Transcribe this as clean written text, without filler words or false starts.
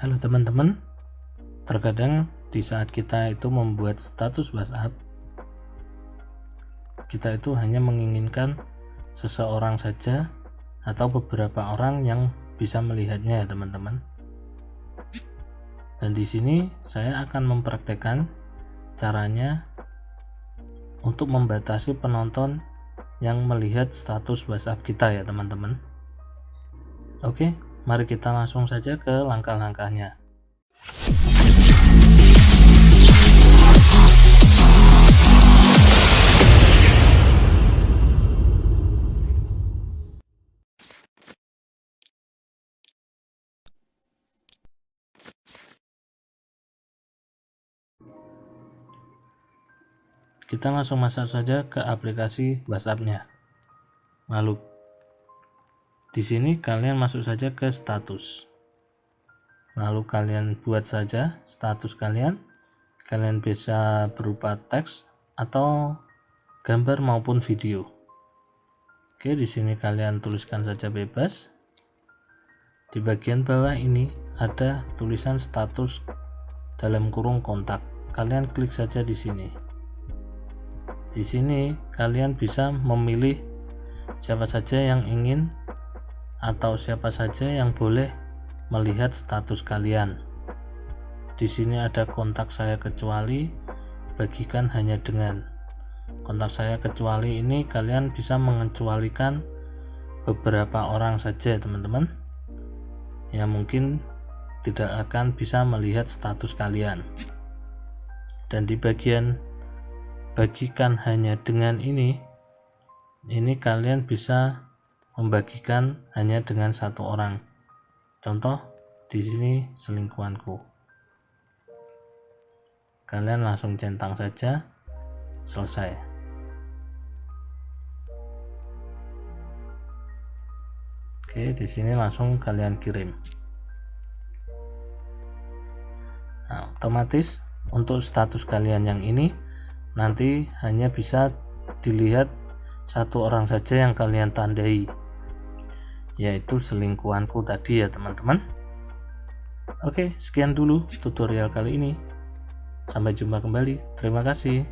Halo teman-teman, terkadang di saat kita itu membuat status WhatsApp, kita itu hanya menginginkan seseorang saja atau beberapa orang yang bisa melihatnya ya teman-teman. Dan di sini saya akan mempraktekkan caranya untuk membatasi penonton yang melihat status WhatsApp kita ya teman-teman. Oke, mari kita langsung saja ke langkah-langkahnya. Kita langsung masuk saja ke aplikasi WhatsApp-nya. Lalu di sini kalian masuk saja ke status. Lalu kalian buat saja status kalian. Kalian bisa berupa teks atau gambar maupun video. Oke, di sini kalian tuliskan saja bebas. Di bagian bawah ini ada tulisan status dalam kurung kontak. Kalian klik saja di sini. Di sini kalian bisa memilih siapa saja yang ingin atau siapa saja yang boleh melihat status kalian. Di sini ada kontak saya kecuali, bagikan hanya dengan. Kontak saya kecuali ini kalian bisa mengecualikan beberapa orang saja teman-teman, yang mungkin tidak akan bisa melihat status kalian. Dan di bagian bagikan hanya dengan ini kalian bisa membagikan hanya dengan satu orang. Contoh di sini selingkuhanku. Kalian langsung centang saja, selesai. Oke, di sini langsung kalian kirim. Nah, otomatis untuk status kalian yang ini nanti hanya bisa dilihat satu orang saja yang kalian tandai, yaitu selingkuhanku tadi ya teman-teman. Oke, sekian dulu tutorial kali ini. Sampai jumpa kembali. Terima kasih.